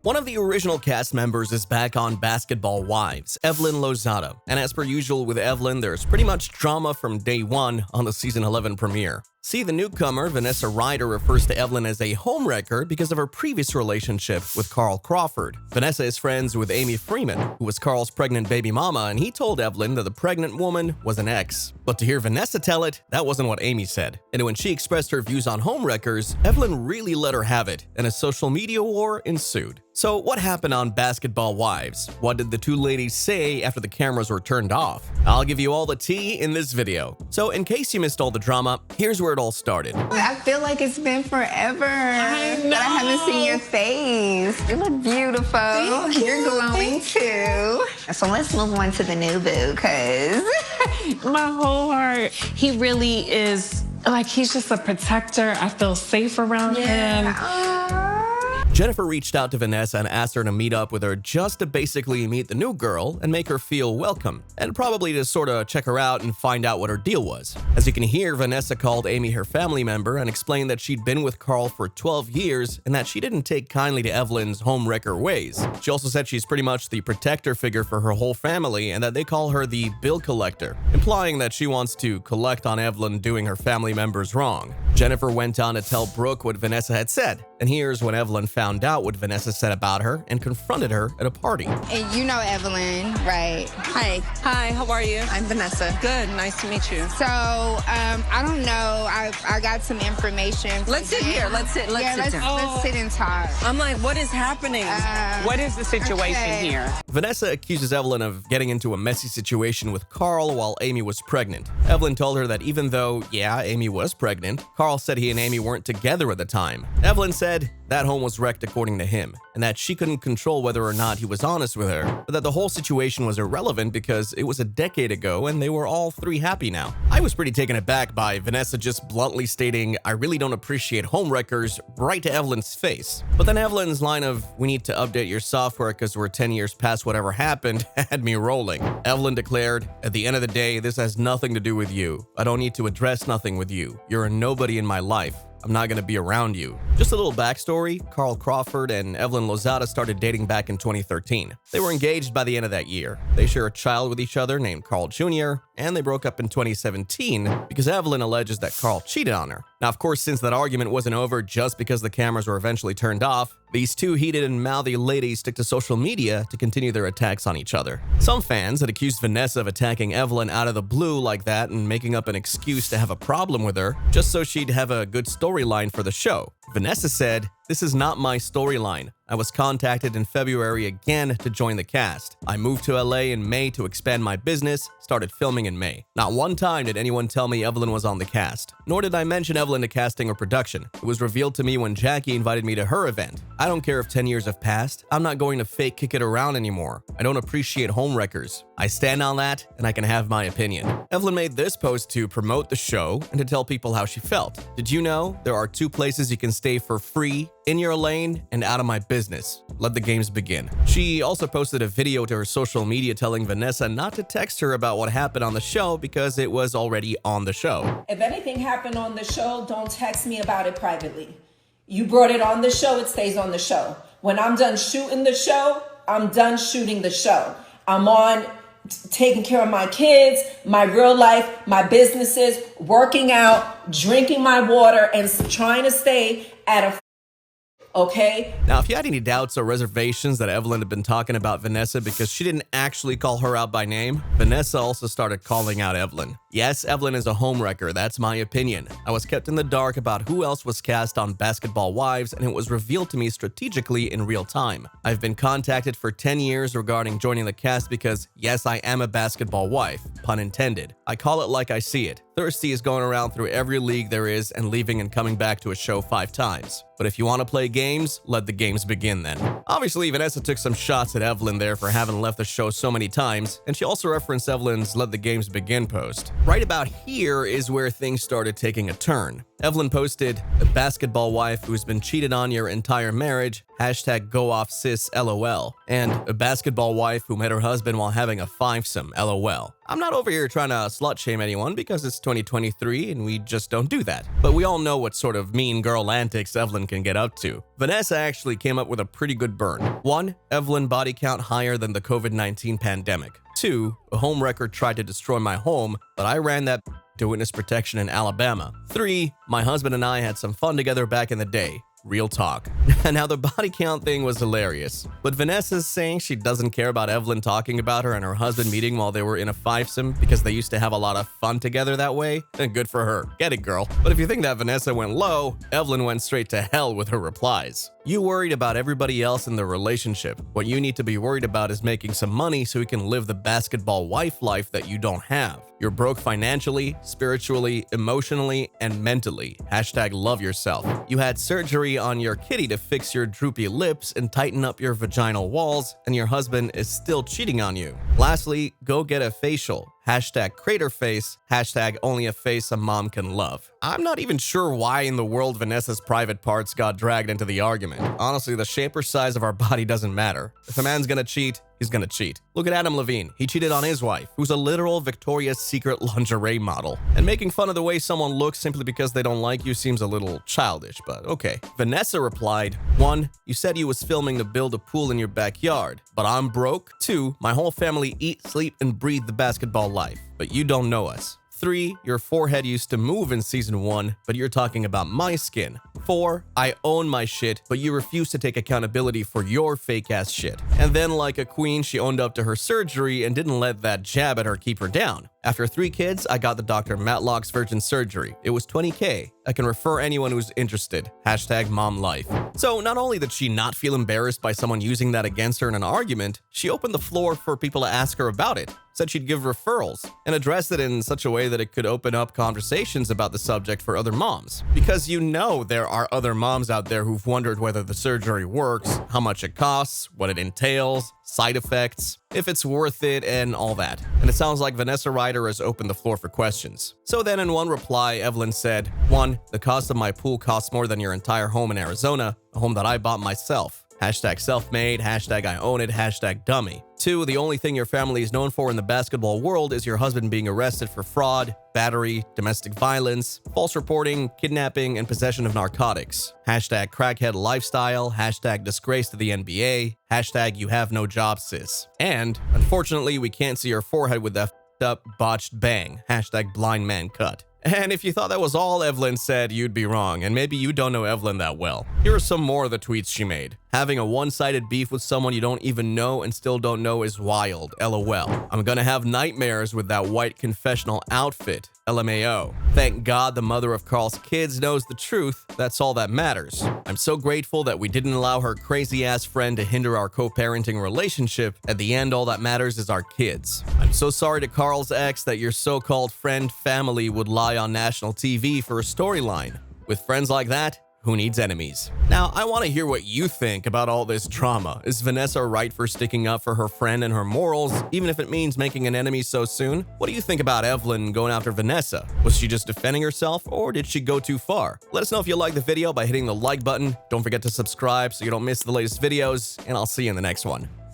One of the original cast members is back on Basketball Wives, Evelyn Lozada. And as per usual with Evelyn, there's pretty much drama from day one on the season 11 premiere. See, the newcomer, Vanessa Ryder, refers to Evelyn as a homewrecker because of her previous relationship with Carl Crawford. Vanessa is friends with Amy Freeman, who was Carl's pregnant baby mama, and he told Evelyn that the pregnant woman was an ex. But to hear Vanessa tell it, that wasn't what Amy said. And when she expressed her views on homewreckers, Evelyn really let her have it, and a social media war ensued. So what happened on Basketball Wives? What did the two ladies say after the cameras were turned off? I'll give you all the tea in this video. So in case you missed all the drama, here's where it all started. I feel like it's been forever that I haven't seen your face. You look beautiful. You're glowing too. So let's move on to the new boo, cause my whole heart, he really is, like, he's just a protector. I feel safe around him. Jennifer reached out to Vanessa and asked her to meet up with her just to basically meet the new girl and make her feel welcome, and probably to sort of check her out and find out what her deal was. As you can hear, Vanessa called Amy her family member and explained that she'd been with Carl for 12 years and that she didn't take kindly to Evelyn's homewrecker ways. She also said she's pretty much the protector figure for her whole family and that they call her the bill collector, implying that she wants to collect on Evelyn doing her family members wrong. Jennifer went on to tell Brooke what Vanessa had said, and here's when Evelyn found out what Vanessa said about her and confronted her at a party. And you know Evelyn, right? Hi. Hi, how are you? I'm Vanessa. Good, nice to meet you. So, I don't know. I got some information. Let's sit here. Let's sit down. Let's sit and talk. I'm like, what is happening? What is the situation here? Vanessa accuses Evelyn of getting into a messy situation with Carl while Amy was pregnant. Evelyn told her that even though, yeah, Amy was pregnant, Carl said he and Amy weren't together at the time. Evelyn said that home was wrecked according to him, and that she couldn't control whether or not he was honest with her, but that the whole situation was irrelevant because it was a decade ago and they were all three happy now. I was pretty taken aback by Vanessa just bluntly stating, "I really don't appreciate homewreckers," right to Evelyn's face. But then Evelyn's line of, "We need to update your software because we're 10 years past whatever happened," had me rolling. Evelyn declared, "At the end of the day, this has nothing to do with you. I don't need to address nothing with you. You're a nobody in my life. I'm not going to be around you." Just a little backstory, Carl Crawford and Evelyn Lozada started dating back in 2013. They were engaged by the end of that year. They share a child with each other named Carl Jr., and they broke up in 2017 because Evelyn alleges that Carl cheated on her. Now, of course, since that argument wasn't over just because the cameras were eventually turned off, these two heated and mouthy ladies took to social media to continue their attacks on each other. Some fans had accused Vanessa of attacking Evelyn out of the blue like that and making up an excuse to have a problem with her just so she'd have a good storyline for the show. Vanessa said, "This is not my storyline. I was contacted in February again to join the cast. I moved to LA in May to expand my business, started filming in May. Not one time did anyone tell me Evelyn was on the cast, nor did I mention Evelyn to casting or production. It was revealed to me when Jackie invited me to her event. I don't care if 10 years have passed. I'm not going to fake kick it around anymore. I don't appreciate homewreckers. I stand on that, and I can have my opinion." Evelyn made this post to promote the show and to tell people how she felt. "Did you know there are two places you can stay for free? In your lane and out of my business. Let the games begin." She also posted a video to her social media telling Vanessa not to text her about what happened on the show because it was already on the show. "If anything happened on the show, don't text me about it privately. You brought it on the show, it stays on the show. When I'm done shooting the show, I'm done shooting the show. I'm on taking care of my kids, my real life, my businesses, working out, drinking my water, and trying to stay at a okay?" Now, if you had any doubts or reservations that Evelyn had been talking about Vanessa because she didn't actually call her out by name, Vanessa also started calling out Evelyn. "Yes, Evelyn is a homewrecker, that's my opinion. I was kept in the dark about who else was cast on Basketball Wives, and it was revealed to me strategically in real time. I've been contacted for 10 years regarding joining the cast because, yes, I am a basketball wife, pun intended. I call it like I see it. Thirsty is going around through every league there is and leaving and coming back to a show 5 times. But if you want to play games, let the games begin then." Obviously, Vanessa took some shots at Evelyn there for having left the show so many times, and she also referenced Evelyn's "Let the Games Begin" post. Right about here is where things started taking a turn. Evelyn posted, "A basketball wife who's been cheated on your entire marriage, hashtag go off sis LOL, and a basketball wife who met her husband while having a fivesome LOL. I'm not over here trying to slut shame anyone because it's 2023 and we just don't do that. But we all know what sort of mean girl antics Evelyn can get up to." Vanessa actually came up with a pretty good burn. 1. Evelyn body count higher than the COVID-19 pandemic. 2. A home wrecker tried to destroy my home, but I ran that to witness protection in Alabama. 3. My husband and I had some fun together back in the day. Real talk. Now, the body count thing was hilarious, but Vanessa's saying she doesn't care about Evelyn talking about her and her husband meeting while they were in a fivesome because they used to have a lot of fun together that way, and good for her. Get it, girl. But if you think that Vanessa went low, Evelyn went straight to hell with her replies. You worried about everybody else in the relationship. What you need to be worried about is making some money so you can live the basketball wife life that you don't have. You're broke financially, spiritually, emotionally, and mentally. Hashtag love yourself. You had surgery on your kitty to fix your droopy lips and tighten up your vaginal walls, and your husband is still cheating on you. Lastly, go get a facial. Hashtag crater face, hashtag only a face a mom can love. I'm not even sure why in the world Vanessa's private parts got dragged into the argument. Honestly, the shape or size of our body doesn't matter. If a man's gonna cheat, he's gonna cheat. Look at Adam Levine. He cheated on his wife, who's a literal Victoria's Secret lingerie model. And making fun of the way someone looks simply because they don't like you seems a little childish, but okay. Vanessa replied, 1. You said you was filming to build a pool in your backyard, but I'm broke. 2. My whole family eat, sleep, and breathe the basketball life, but you don't know us. 3. Your forehead used to move in season 1, but you're talking about my skin. 4. I own my shit, but you refuse to take accountability for your fake-ass shit. And then, like a queen, she owned up to her surgery and didn't let that jab at her keep her down. After 3 kids, I got the Dr. Matlock's virgin surgery. It was $20K. I can refer anyone who's interested. Hashtag mom life. So not only did she not feel embarrassed by someone using that against her in an argument, she opened the floor for people to ask her about it, said she'd give referrals, and addressed it in such a way that it could open up conversations about the subject for other moms. Because you know there are other moms out there who've wondered whether the surgery works, how much it costs, what it entails, side effects, if it's worth it, and all that. And it sounds like Vanessa Ryder has opened the floor for questions. So then in one reply, Evelyn said, 1. The cost of my pool costs more than your entire home in Arizona, a home that I bought myself. Hashtag self-made, hashtag I own it, hashtag dummy. 2. The only thing your family is known for in the basketball world is your husband being arrested for fraud, battery, domestic violence, false reporting, kidnapping, and possession of narcotics. Hashtag crackhead lifestyle, hashtag disgrace to the NBA, hashtag you have no job sis. And, unfortunately, we can't see your forehead with that up botched bang, hashtag blind man cut. And if you thought that was all Evelyn said, you'd be wrong, and maybe you don't know Evelyn that well. Here are some more of the tweets she made. Having a one-sided beef with someone you don't even know and still don't know is wild, LOL. I'm gonna have nightmares with that white confessional outfit, LMAO. Thank God the mother of Carl's kids knows the truth, that's all that matters. I'm so grateful that we didn't allow her crazy-ass friend to hinder our co-parenting relationship. At the end, all that matters is our kids. I'm so sorry to Carl's ex that your so-called friend family would lie on national TV for a storyline. With friends like that, who needs enemies? Now, I want to hear what you think about all this drama. Is Vanessa right for sticking up for her friend and her morals, even if it means making an enemy so soon? What do you think about Evelyn going after Vanessa? Was she just defending herself, or did she go too far? Let us know if you liked the video by hitting the like button. Don't forget to subscribe so you don't miss the latest videos, and I'll see you in the next one.